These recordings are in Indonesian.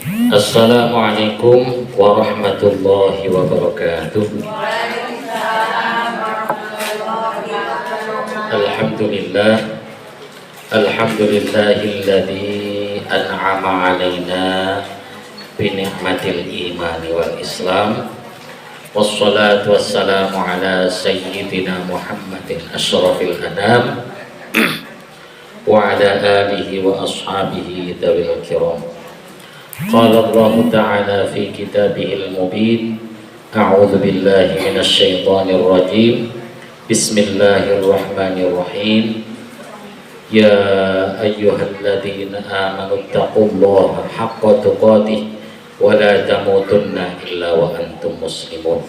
Assalamualaikum warahmatullahi wabarakatuh. Alhamdulillah, alhamdulillahilladzi an'ama alaina bi ni'matil imani wal islam. Wassalatu wassalamu ala sayyidina Muhammadin asyrafil anam wa ala alihi wa ashabihi dawil kiram. Qala Allah Ta'ala fi kitabihil mubin. A'udzu billahi minasy syaithanir rajim. Bismillahirrahmanirrahim. Ya ayyuhalladzina amanu taqullaha haqqa tuqatih wa la tamutunna illa wa antum muslimun.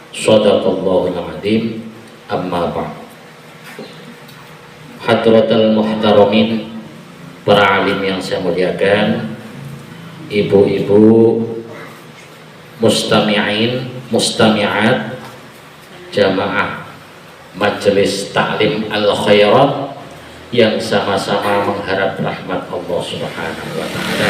Shadaqallahul adzim. Amma ba'd. Hadratal muhtaramin, para alim yang saya muliakan, ibu-ibu mustami'in, mustami'at, jamaah majelis taklim al-khairat yang sama-sama mengharap rahmat Allah Subhanahu wa ta'ala.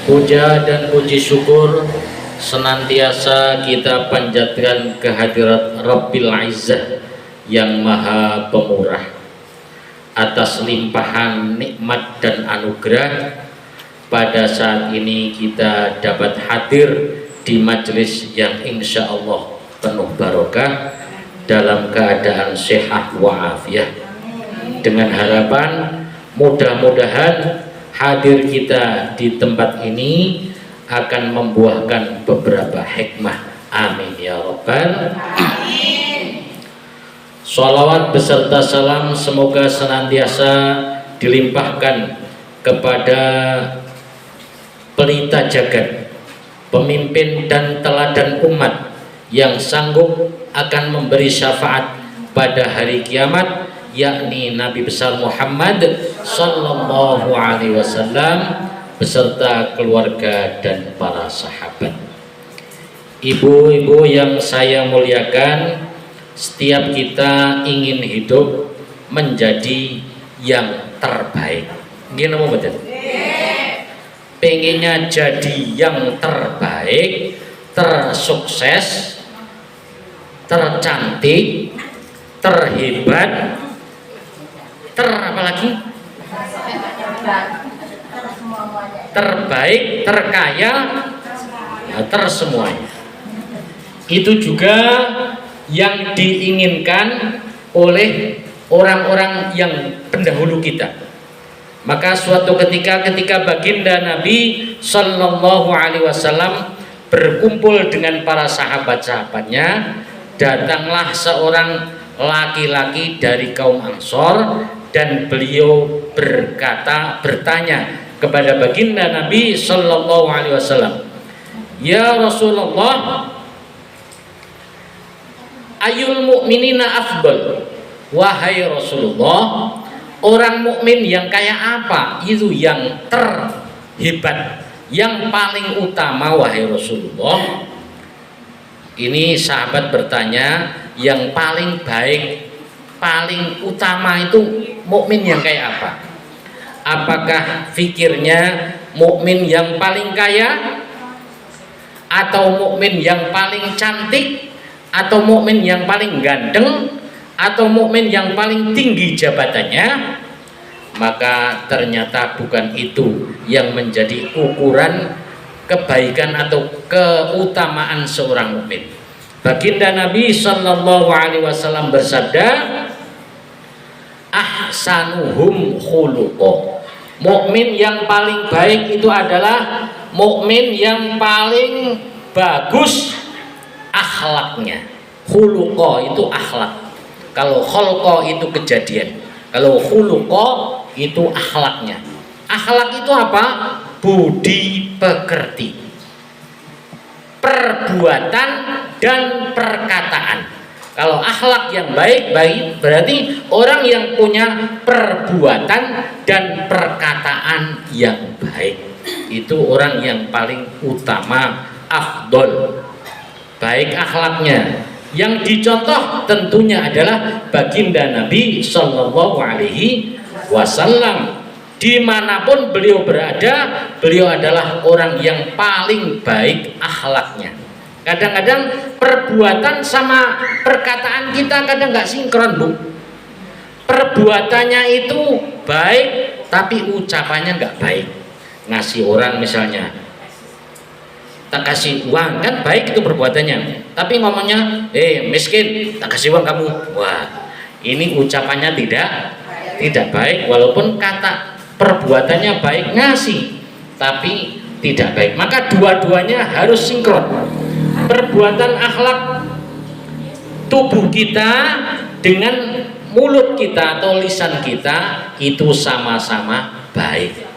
Puja dan puji syukur senantiasa kita panjatkan kehadirat Rabbil Izzah yang maha pemurah atas limpahan nikmat dan anugerah. Pada saat ini kita dapat hadir di majelis yang insya Allah penuh barokah dalam keadaan sehat wa'afiyah, dengan harapan mudah-mudahan hadir kita di tempat ini akan membuahkan beberapa hikmah. Amin ya rabbal alamin. Sholawat beserta salam semoga senantiasa dilimpahkan kepada pelita jagat, pemimpin dan teladan umat yang sanggup akan memberi syafaat pada hari kiamat, yakni Nabi besar Muhammad sallallahu alaihi wasallam beserta keluarga dan para sahabat. Ibu-ibu yang saya muliakan, setiap kita ingin hidup menjadi yang terbaik. Gini mau betul? Pengennya jadi yang terbaik, tersukses, tercantik, terhebat, apalagi terbaik, terkaya, tersemuanya. Itu juga yang diinginkan oleh orang-orang yang pendahulu kita. Maka suatu ketika baginda Nabi sallallahu alaihi wasallam berkumpul dengan para sahabat-sahabatnya, datanglah seorang laki-laki dari kaum Ansor dan beliau bertanya kepada baginda Nabi sallallahu alaihi wasallam, "Ya Rasulullah, ayul mu'minina afdal?" Wahai Rasulullah, orang mukmin yang kayak apa itu yang terhebat, yang paling utama wahai Rasulullah? Ini sahabat bertanya, yang paling baik, paling utama itu mukmin yang kayak apa? Apakah fikirnya mukmin yang paling kaya, atau mukmin yang paling cantik, atau mukmin yang paling ganteng, atau mukmin yang paling tinggi jabatannya? Maka ternyata bukan itu yang menjadi ukuran kebaikan atau keutamaan seorang mukmin. Baginda Nabi sallallahu alaihi wasallam bersabda, ahsanuhum khuluqa. Mukmin yang paling baik itu adalah mukmin yang paling bagus akhlaknya. Khuluqa itu akhlak. Kalau kholqa itu kejadian, kalau khuluqa itu akhlaknya. Akhlak itu apa? Budi pekerti, perbuatan dan perkataan. Kalau akhlak yang baik berarti orang yang punya perbuatan dan perkataan yang baik. Itu orang yang paling utama, afdol, baik akhlaknya. Yang dicontoh tentunya adalah baginda Nabi sallallahu alaihi wasallam. Dimanapun beliau berada, beliau adalah orang yang paling baik akhlaknya. Kadang-kadang perbuatan sama perkataan kita kadang nggak sinkron, Bu. Perbuatannya itu baik, tapi ucapannya nggak baik. Ngasih orang misalnya, tak kasih uang, kan baik itu perbuatannya. Tapi ngomongnya, miskin, tak kasih uang kamu. Wah, ini ucapannya tidak baik, walaupun kata perbuatannya baik, ngasih, tapi tidak baik. Maka dua-duanya harus sinkron. Perbuatan akhlak tubuh kita dengan mulut kita atau lisan kita itu sama-sama baik.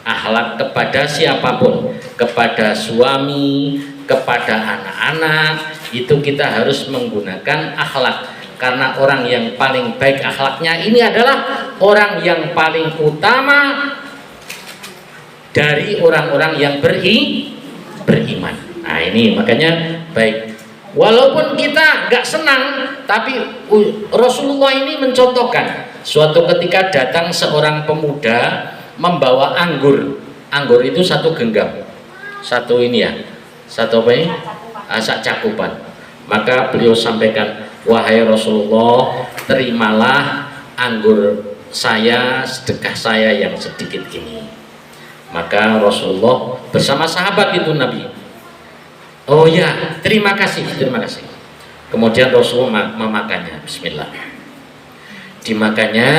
Akhlak kepada siapapun, kepada suami, kepada anak-anak, itu kita harus menggunakan akhlak. Karena orang yang paling baik akhlaknya ini adalah orang yang paling utama dari orang-orang yang beriman. Nah ini makanya baik. Walaupun kita gak senang, tapi Rasulullah ini mencontohkan. Suatu ketika datang seorang pemuda membawa anggur. Anggur itu satu genggam, satu ini ya, satu apa ini? Sak cakupan. Maka beliau sampaikan, wahai Rasulullah, terimalah anggur saya, sedekah saya yang sedikit ini. Maka Rasulullah bersama sahabat itu Nabi, oh ya, terima kasih. Kemudian Rasulullah memakannya, bismillah. Dimakannya,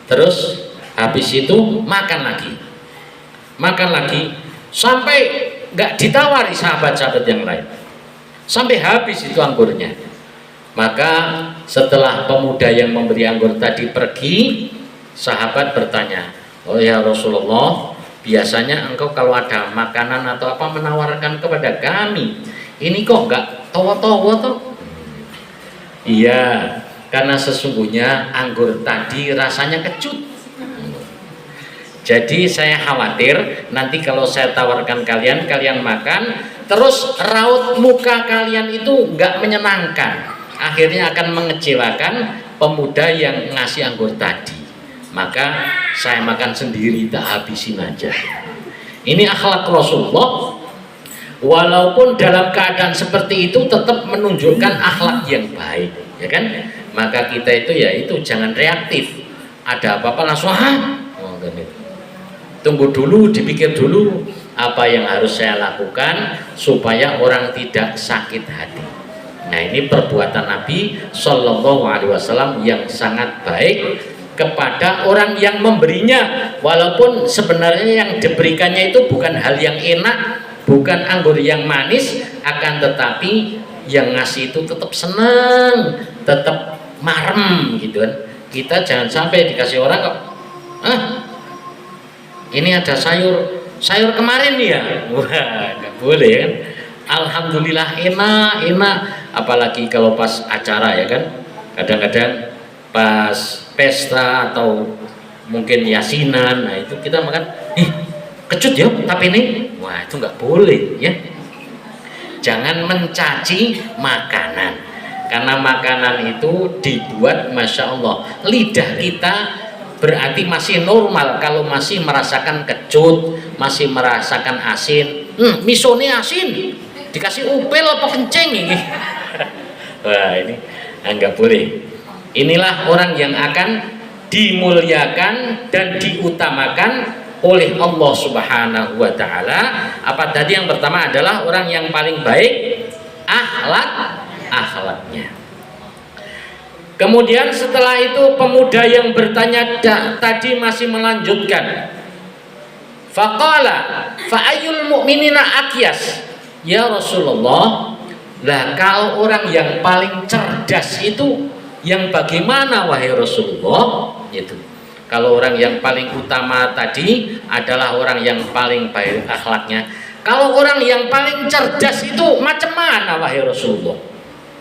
terus habis itu makan lagi, sampai nggak ditawari sahabat-sahabat yang lain, sampai habis itu anggurnya. Maka setelah pemuda yang memberi anggur tadi pergi, sahabat bertanya, oh ya Rasulullah, biasanya engkau kalau ada makanan atau apa menawarkan kepada kami, ini kok nggak towo-towo toh? Iya, karena sesungguhnya anggur tadi rasanya kecut. Jadi saya khawatir nanti kalau saya tawarkan kalian makan, terus raut muka kalian itu nggak menyenangkan, akhirnya akan mengecewakan pemuda yang ngasih anggur tadi. Maka saya makan sendiri, tak habisin aja. Ini akhlak Rasulullah. Walaupun dalam keadaan seperti itu tetap menunjukkan akhlak yang baik, ya kan? Maka kita itu ya itu jangan reaktif. Ada apa-apa langsung tunggu dulu, dipikir dulu apa yang harus saya lakukan supaya orang tidak sakit hati. Nah ini perbuatan Nabi Shallallahu Alaihi Wasallam yang sangat baik kepada orang yang memberinya, walaupun sebenarnya yang diberikannya itu bukan hal yang enak, bukan anggur yang manis, akan tetapi yang ngasih itu tetap senang, tetap marem gitu kan. Kita jangan sampai dikasih orang kok, ini ada sayur kemarin ya, wah nggak boleh kan. Alhamdulillah enak, apalagi kalau pas acara ya kan. Kadang-kadang pas pesta atau mungkin yasinan, nah itu kita makan, kecut ya tapi ini, wah itu nggak boleh ya. Jangan mencaci makanan, karena makanan itu dibuat masya Allah, lidah kita berarti masih normal kalau masih merasakan kecut, masih merasakan asin. Misone asin, dikasih upel apa kenceng ini? Wah ini nggak boleh. Inilah orang yang akan dimuliakan dan diutamakan oleh Allah Subhanahu wa Ta'ala. Apa tadi yang pertama adalah orang yang paling baik akhlaknya. Kemudian setelah itu pemuda yang bertanya tadi masih melanjutkan. Faqala fa'ayul mu'minina akyas. Ya Rasulullah, lah kalau orang yang paling cerdas itu yang bagaimana wahai Rasulullah? Itu. Kalau orang yang paling utama tadi adalah orang yang paling baik akhlaknya. Kalau orang yang paling cerdas itu macam mana wahai Rasulullah?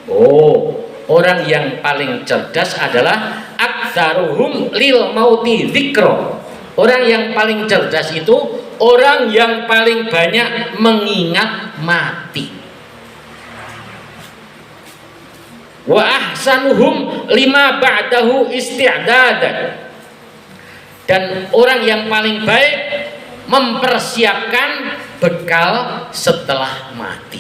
Oh, orang yang paling cerdas adalah aktsaruhum lil mauti dzikra. Orang yang paling cerdas itu orang yang paling banyak mengingat mati. Wa ahsanuhum lima ba'dahu isti'dadan. Dan orang yang paling baik mempersiapkan bekal setelah mati.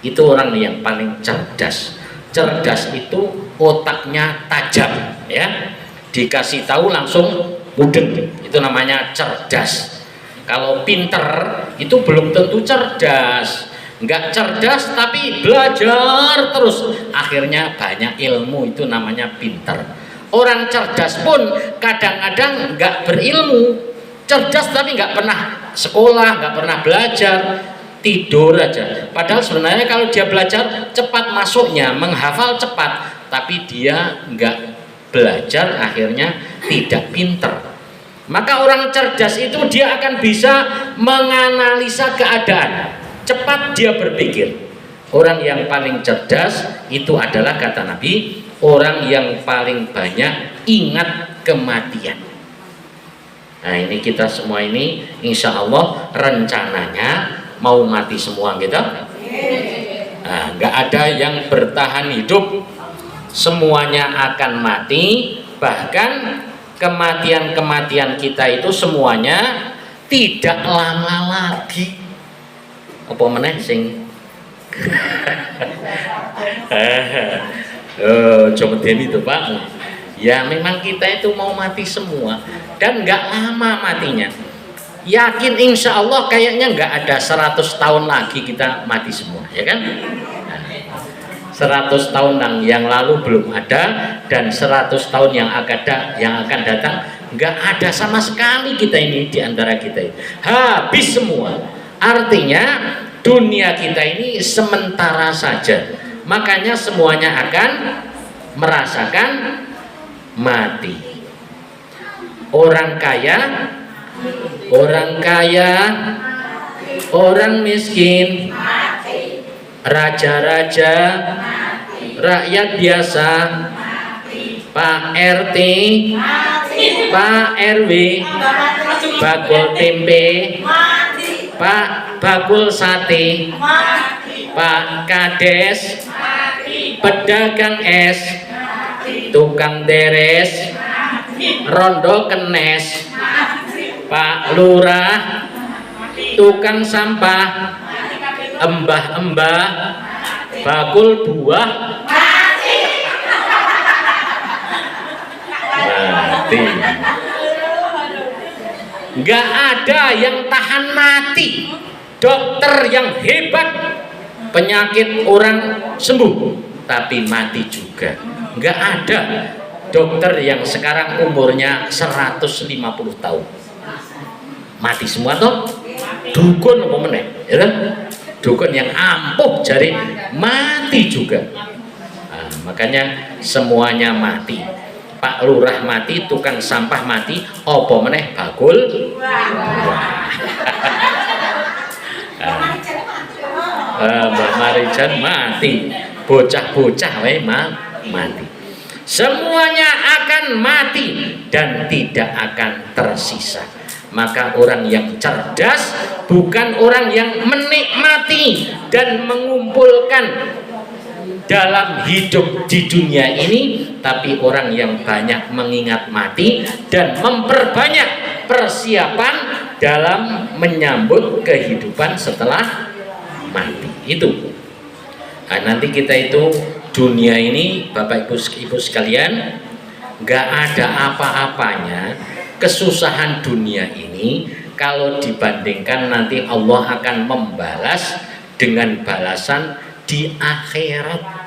Itu orang yang paling cerdas. Cerdas itu otaknya tajam, ya. Dikasih tahu langsung mudeng. Itu namanya cerdas. Kalau pinter itu belum tentu cerdas. Nggak cerdas tapi belajar terus, akhirnya banyak ilmu, itu namanya pinter. Orang cerdas pun kadang-kadang nggak berilmu, cerdas tapi nggak pernah sekolah, nggak pernah belajar, tidur aja. Padahal sebenarnya kalau dia belajar cepat masuknya, menghafal cepat, tapi dia nggak belajar, akhirnya tidak pinter. Maka orang cerdas itu dia akan bisa menganalisa keadaan, cepat dia berpikir. Orang yang paling cerdas itu adalah, kata Nabi, orang yang paling banyak ingat kematian. Nah ini kita semua ini insya Allah rencananya mau mati semua gitu. Nah, nggak ada yang bertahan hidup, semuanya akan mati. Bahkan kematian-kematian kita itu semuanya tidak lama lagi. Apa meneh sing Jomedeni itu Pak. Ya memang kita itu mau mati semua dan nggak lama matinya. Yakin insya Allah kayaknya nggak ada 100 tahun lagi kita mati semua, ya kan? 100 tahun yang lalu belum ada, dan 100 tahun yang akan datang nggak ada sama sekali kita ini di antara kita ini. Habis semua. Artinya dunia kita ini sementara saja. Makanya semuanya akan merasakan mati. Orang kaya, orang miskin, raja-raja, rakyat biasa, Pak RT, Pak RW, bakul tempe, Pak bakul sate, Pak Kades, pedagang es, tukang deres, rondo kenes, Pak Lurah, tukang sampah, embah-embah, bakul buah mati. Nggak ada yang tahan mati. Dokter yang hebat, penyakit orang sembuh tapi mati juga. Nggak ada dokter yang sekarang umurnya 150 tahun mati semua toh. Dukun apa meneh, ya kan? Dukun yang ampuh jari mati juga. Nah, makanya semuanya mati. Pak Lurah mati, tukang sampah mati, apa meneh bakul Mbak Marijan mati, bocah-bocah wae mati. Semuanya akan mati dan tidak akan tersisa. Maka orang yang cerdas bukan orang yang menikmati dan mengumpulkan dalam hidup di dunia ini, tapi orang yang banyak mengingat mati dan memperbanyak persiapan dalam menyambut kehidupan setelah mati. Itu nanti kita itu dunia ini, Bapak Ibu sekalian, nggak ada apa-apanya kesusahan dunia ini kalau dibandingkan nanti Allah akan membalas dengan balasan di akhirat.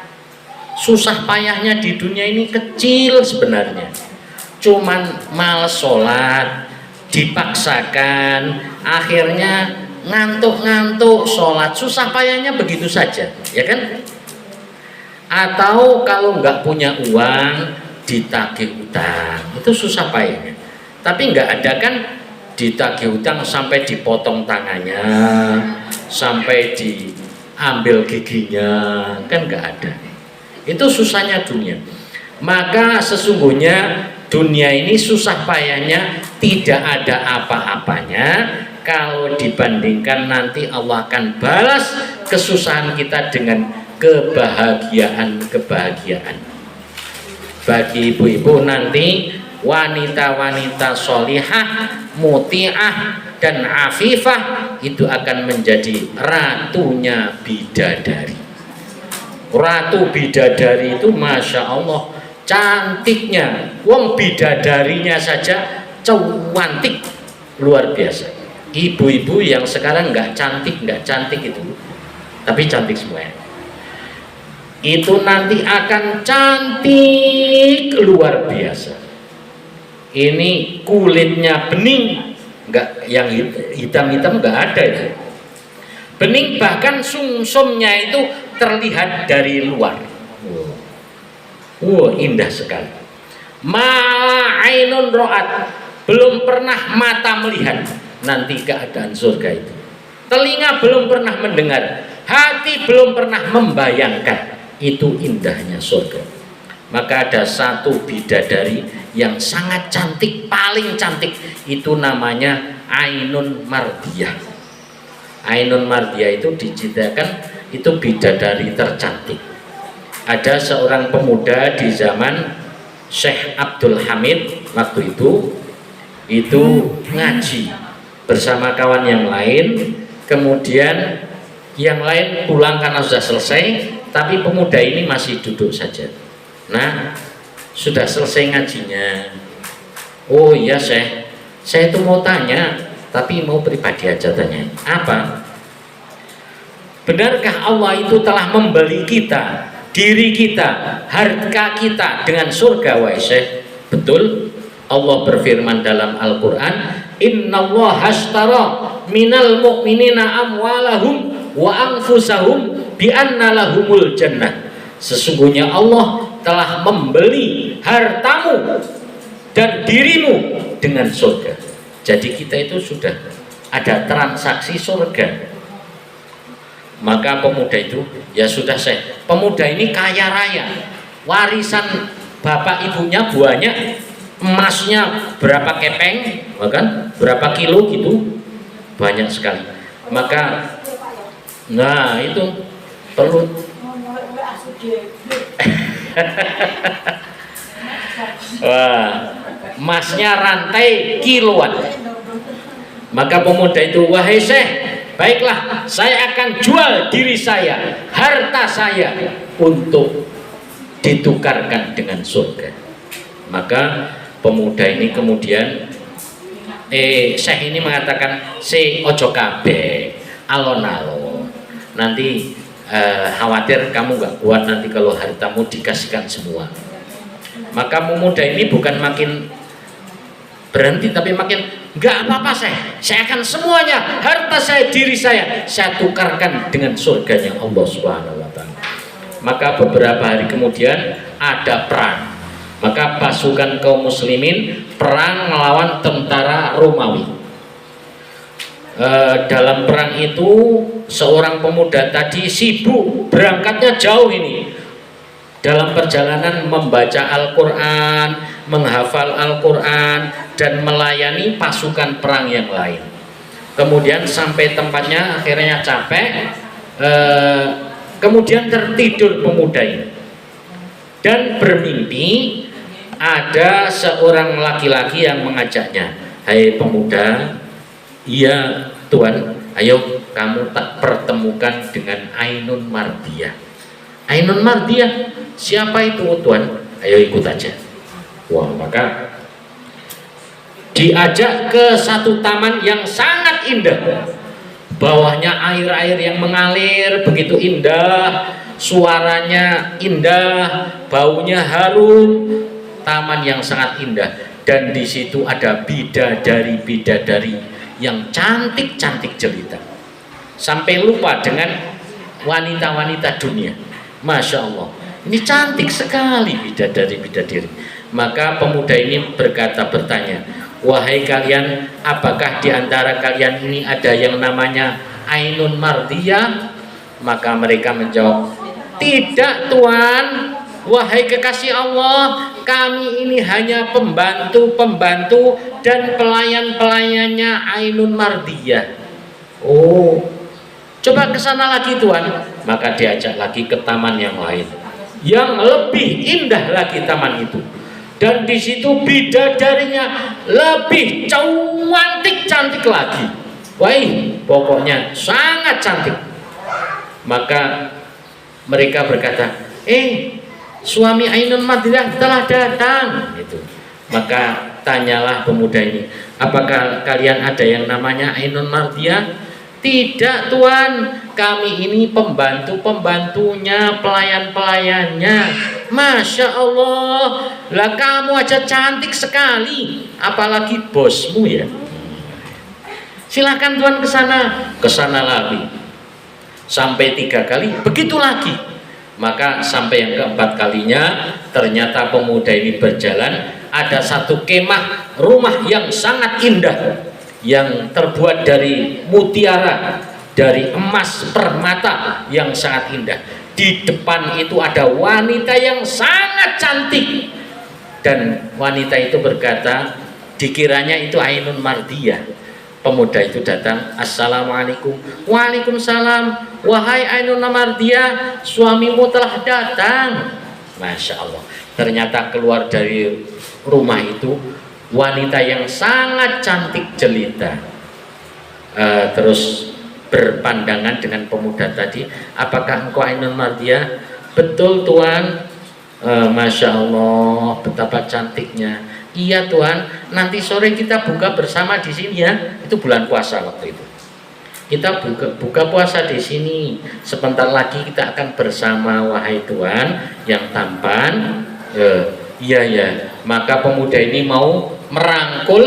Susah payahnya di dunia ini kecil sebenarnya, cuman malas sholat, dipaksakan, akhirnya ngantuk-ngantuk sholat, susah payahnya begitu saja, ya kan? Atau kalau nggak punya uang ditagih utang, itu susah payahnya. Tapi nggak ada kan ditagih utang sampai dipotong tangannya, sampai diambil giginya, kan nggak ada. Itu susahnya dunia. Maka sesungguhnya dunia ini susah payahnya tidak ada apa-apanya kalau dibandingkan nanti Allah akan balas kesusahan kita dengan kebahagiaan. Bagi ibu-ibu nanti wanita-wanita solihah, muti'ah, dan afifah itu akan menjadi ratunya bidadari. Ratu bidadari itu Masya Allah cantiknya, wong bidadarinya saja cantik luar biasa. Ibu-ibu yang sekarang nggak cantik itu, tapi cantik semuanya. Itu nanti akan cantik luar biasa. Ini kulitnya bening, nggak yang hitam-hitam nggak ada itu. Bening, bahkan sumsumnya itu terlihat dari luar. Indah sekali. Ma'ainun ro'at, belum pernah mata melihat nanti keadaan surga itu. Telinga belum pernah mendengar, hati belum pernah membayangkan itu indahnya surga. Maka ada satu bidadari yang sangat cantik, paling cantik, itu namanya Ainun Mardiyah. Ainun Mardiyah itu diciptakan itu bidadari tercantik. Ada seorang pemuda di zaman Syekh Abdul Hamid waktu itu ngaji bersama kawan yang lain, kemudian yang lain pulang karena sudah selesai, tapi pemuda ini masih duduk saja. Nah, sudah selesai ngajinya. Oh iya saya itu mau tanya, tapi mau pribadi aja tanya. Apa? Benarkah Allah itu telah membeli kita, diri kita, harta kita dengan surga, wahai Syekh? Betul. Allah berfirman dalam Al-Quran, Innallaha ashtara minal mu'minina amwalahum wa anfusahum bi'anna lahumul jannah. Sesungguhnya Allah telah membeli hartamu dan dirimu dengan surga. Jadi kita itu sudah ada transaksi surga. Maka pemuda itu, ya sudah pemuda ini kaya raya, warisan bapak ibunya banyak, emasnya berapa kepeng, bahkan berapa kilo gitu, banyak sekali. Maka, nah itu perlu. Wah, emasnya rantai kiloan. Maka pemuda itu, wahai Syekh, baiklah, saya akan jual diri saya, harta saya untuk ditukarkan dengan surga. Maka pemuda ini kemudian Syekh ini mengatakan, ojo kabeh, alon-alon. Nanti khawatir kamu gak kuat nanti kalau hartamu dikasihkan semua. Maka pemuda ini bukan makin berhenti, tapi makin gak apa-apa saya akan semuanya, harta saya, diri saya tukarkan dengan surganya Allah Subhanahu wa Ta'ala. Maka beberapa hari kemudian ada perang. Maka pasukan kaum muslimin perang melawan tentara Romawi. Dalam perang itu seorang pemuda tadi sibuk, berangkatnya jauh ini, dalam perjalanan membaca Al-Quran, menghafal Al-Quran, dan melayani pasukan perang yang lain. Kemudian sampai tempatnya akhirnya capek, kemudian tertidur pemuda ini dan bermimpi ada seorang laki-laki yang mengajaknya, hai pemuda, iya Tuan, ayo kamu tak pertemukan dengan Ainun Mardiyah. Ainun Mardiyah, siapa itu Tuan? Ayo ikut aja. Wah, maka diajak ke satu taman yang sangat indah. Bawahnya air-air yang mengalir begitu indah, suaranya indah, baunya harum, taman yang sangat indah. Dan di situ ada bidadari-bidadari yang cantik-cantik jelita, sampai lupa dengan wanita-wanita dunia. Masya Allah, ini cantik sekali bidadari-bidadari. Maka pemuda ini bertanya, wahai kalian, apakah di antara kalian ini ada yang namanya Ainun Mardiyah? Maka mereka menjawab, tidak Tuan, wahai kekasih Allah, kami ini hanya pembantu-pembantu dan pelayan-pelayannya Ainun Mardiyah. Oh, coba ke sana lagi Tuan. Maka diajak lagi ke taman yang lain, yang lebih indah lagi taman itu. dan di situ bidadarinya lebih cantik lagi. Wah, pokoknya sangat cantik. Maka mereka berkata, suami Ainun Mardiah telah datang. Gitu. Maka tanyalah pemuda ini, apakah kalian ada yang namanya Ainun Mardiah? Tidak Tuan, kami ini pembantu-pembantunya, pelayan-pelayannya. Masya Allah, lah kamu aja cantik sekali, apalagi bosmu ya. Silakan Tuan ke sana lagi. Sampai 3 kali, begitu lagi. Maka sampai yang keempat kalinya, ternyata pemuda ini berjalan, ada satu kemah rumah yang sangat indah, yang terbuat dari mutiara, dari emas permata yang sangat indah. Di depan itu ada wanita yang sangat cantik, dan wanita itu berkata, dikiranya itu Ainun Mardiah. Pemuda itu datang, assalamualaikum. Waalaikumsalam. Wahai Ainun Mardiah, suamimu telah datang. Masya Allah, ternyata keluar dari rumah itu wanita yang sangat cantik jelita. Terus berpandangan dengan pemuda tadi, apakah engkau Ainun Mardiah? Betul Tuan. Masya Allah, betapa cantiknya. Iya Tuan, nanti sore kita buka bersama di sini ya. Itu bulan puasa waktu itu. Kita buka puasa di sini. Sebentar lagi kita akan bersama, wahai Tuan yang tampan. Iya ya. Maka pemuda ini mau merangkul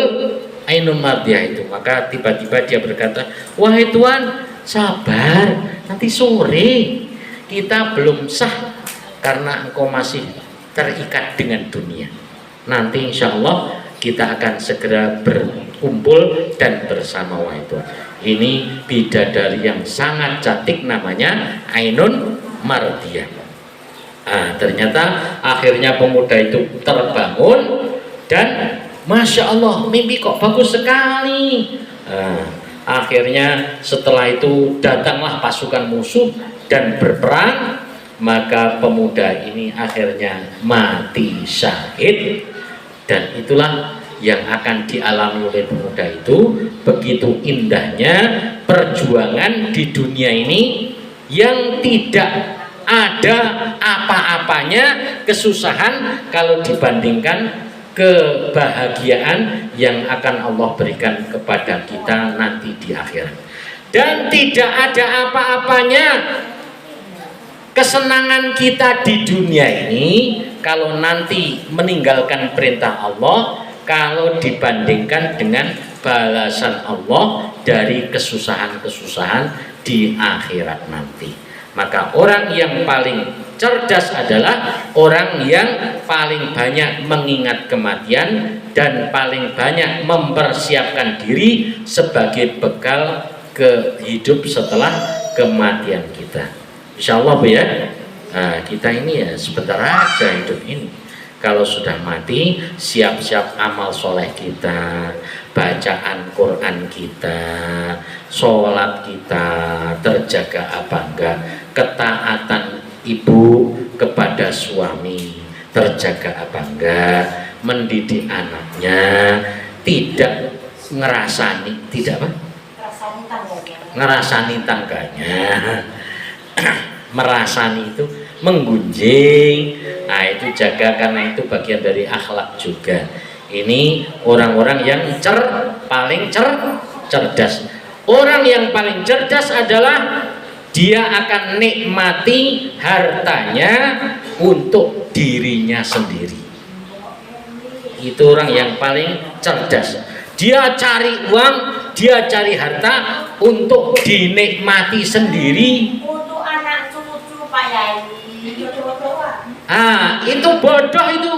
Ainun Mardiah itu. Maka tiba-tiba dia berkata, wahai Tuan, sabar, nanti sore kita belum sah karena engkau masih terikat dengan dunia. Nanti insya Allah kita akan segera berkumpul dan bersama, wahai Tuhan. Ini bidadari yang sangat cantik, namanya Ainun Mardiah. Ternyata akhirnya pemuda itu terbangun dan Masya Allah, mimpi kok bagus sekali. Akhirnya setelah itu datanglah pasukan musuh dan berperang. Maka pemuda ini akhirnya mati syahid. Dan itulah yang akan dialami oleh pemuda itu. Begitu indahnya perjuangan di dunia ini, yang tidak ada apa-apanya kesusahan kalau dibandingkan kebahagiaan yang akan Allah berikan kepada kita nanti di akhirat. Dan tidak ada apa-apanya kesenangan kita di dunia ini kalau nanti meninggalkan perintah Allah, kalau dibandingkan dengan balasan Allah dari kesusahan-kesusahan di akhirat nanti. Maka orang yang paling cerdas adalah orang yang paling banyak mengingat kematian dan paling banyak mempersiapkan diri sebagai bekal ke hidup setelah kematian kita. Insya Allah Bu ya. Kita ini ya sebentar aja hidup ini. Kalau sudah mati, siap-siap amal soleh kita, bacaan Quran kita, sholat kita terjaga apa enggak, ketaatan ibu kepada suami terjaga apa enggak, mendidik anaknya, tidak ngerasani, tidak apa? Ngerasani tangganya. Merasani itu menggunjing. Nah itu jaga, karena itu bagian dari akhlak juga. Ini orang-orang yang paling cerdas. Orang yang paling cerdas adalah dia akan nikmati hartanya untuk dirinya sendiri. Itu orang yang paling cerdas. Dia cari uang, dia cari harta untuk dinikmati sendiri. Itu bodoh itu.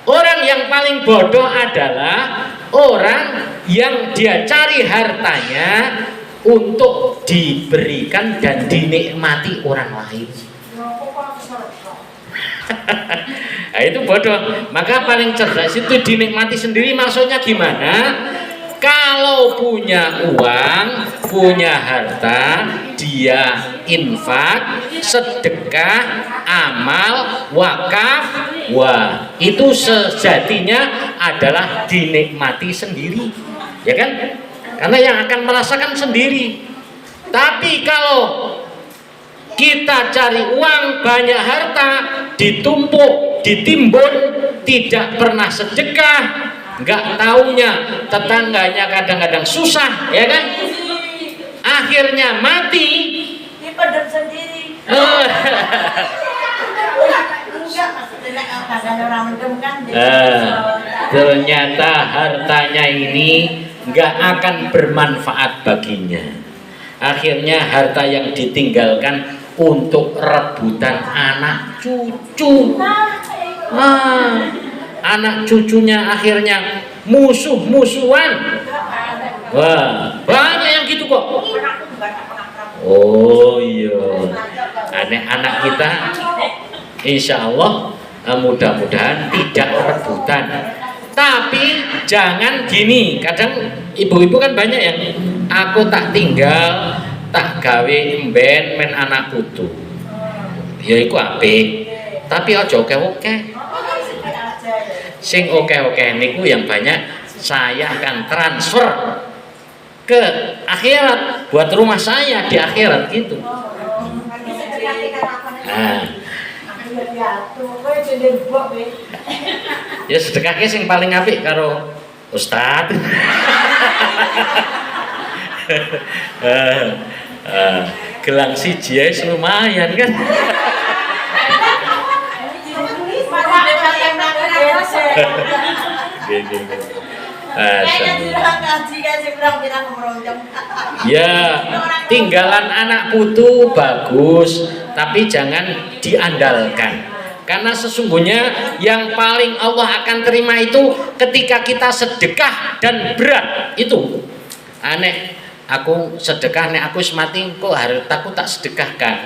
Orang yang paling bodoh adalah orang yang dia cari hartanya untuk diberikan dan dinikmati orang lain. Itu bodoh. Maka paling cerdas itu dinikmati sendiri. Maksudnya gimana? Kalau punya uang, punya harta, dia infak, sedekah, amal, wakaf, wah itu sejatinya adalah dinikmati sendiri, ya kan? Karena yang akan merasakan sendiri. Tapi kalau kita cari uang, banyak harta, ditumpuk, ditimbun, tidak pernah sedekah, nggak taunya tetangganya kadang-kadang susah, ya kan? Akhirnya mati. Dipendam sendiri. Ternyata hartanya ini nggak akan bermanfaat baginya. Akhirnya harta yang ditinggalkan untuk rebutan anak cucu. Anak cucunya akhirnya musuh-musuhan. Wah, banyak yang gitu kok. Oh iya, anak kita insya Allah mudah-mudahan tidak rebutan. Tapi jangan gini, kadang ibu-ibu kan banyak yang aku tak tinggal, tak gawe emben men anak putu. Ya iku apik, tapi aja oke-oke. Sing oke-oke niku yang banyak saya akan transfer ke akhirat buat rumah saya di akhirat gitu. Nah, ya sedekahnya sing paling apik karo Ustad. Gelang siji ae lumayan kan. Ya, tinggalan anak putu bagus, tapi jangan diandalkan. Karena sesungguhnya yang paling Allah akan terima itu ketika kita sedekah dan berat itu. Aneh, aku sedekah, nek aku mati kok hartaku tak sedekahkan.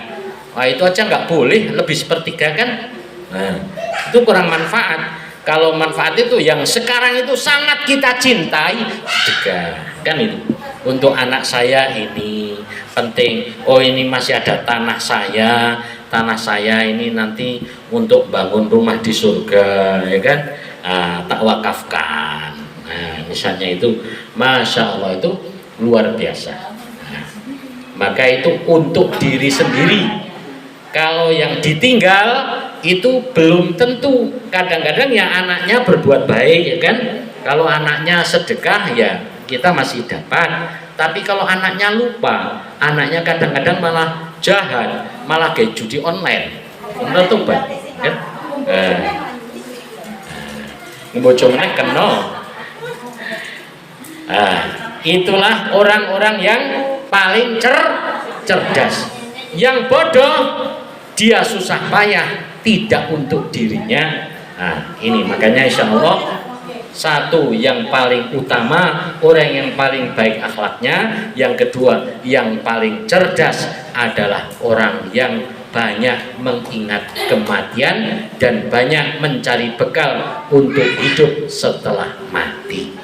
Wah itu aja nggak boleh, lebih sepertiga kan? Nah, itu kurang manfaat. Kalau manfaat itu yang sekarang itu sangat kita cintai, sedekah kan itu. Untuk anak saya ini penting. Oh ini masih ada tanah saya ini nanti untuk bangun rumah di surga, ya kan? Tak wakafkan. Nah, misalnya itu, masya Allah itu luar biasa. Nah, maka itu untuk diri sendiri. Kalau yang ditinggal itu belum tentu. Kadang-kadang ya anaknya berbuat baik, ya kan? Kalau anaknya sedekah ya kita masih dapat. Tapi kalau anaknya lupa, anaknya kadang-kadang malah jahat, malah kayak judi online. Menurut Pak, kan? Ngebocomennya kenal. Itulah orang-orang yang paling cerdas. Yang bodoh dia susah payah tidak untuk dirinya. Ini makanya insya Allah satu yang paling utama, orang yang paling baik akhlaknya. Yang kedua yang paling cerdas adalah orang yang banyak mengingat kematian dan banyak mencari bekal untuk hidup setelah mati.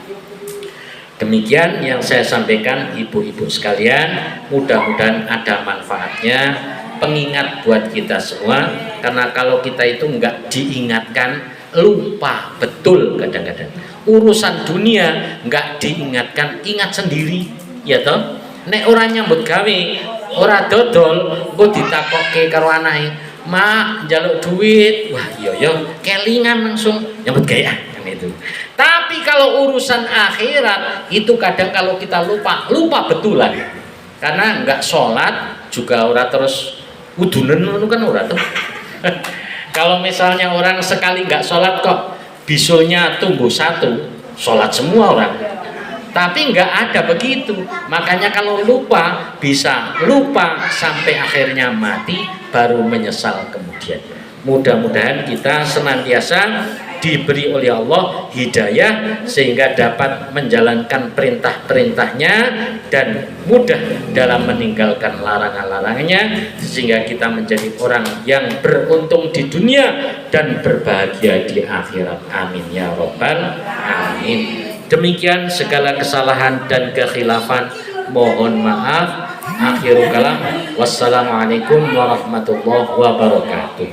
Demikian yang saya sampaikan ibu-ibu sekalian, mudah-mudahan ada manfaatnya, pengingat buat kita semua. Karena kalau kita itu nggak diingatkan, lupa betul kadang-kadang. Urusan dunia nggak diingatkan, ingat sendiri, ya toh. Nek orang nyambut gawe, ora dodol, kok ditakokke karo anake, "Mak, njaluk duit." Wah, iya kelingan langsung nyambut gawe kan itu. Tapi kalau urusan akhirat itu kadang kalau kita lupa betulan. Karena nggak sholat juga ora terus udunen itu kan ora tuh. Kalau misalnya orang sekali nggak sholat kok bisulnya tumbuh satu, sholat semua orang. Tapi nggak ada begitu. Makanya kalau lupa bisa lupa sampai akhirnya mati baru menyesal kemudian. Mudah-mudahan kita senantiasa diberi oleh Allah hidayah sehingga dapat menjalankan perintah-perintahnya dan mudah dalam meninggalkan larangan-larangannya, sehingga kita menjadi orang yang beruntung di dunia dan berbahagia di akhirat. Amin ya robbal alamin. Demikian segala kesalahan dan kekhilafan mohon maaf. Akhirul kalam, wassalamualaikum warahmatullahi wabarakatuh.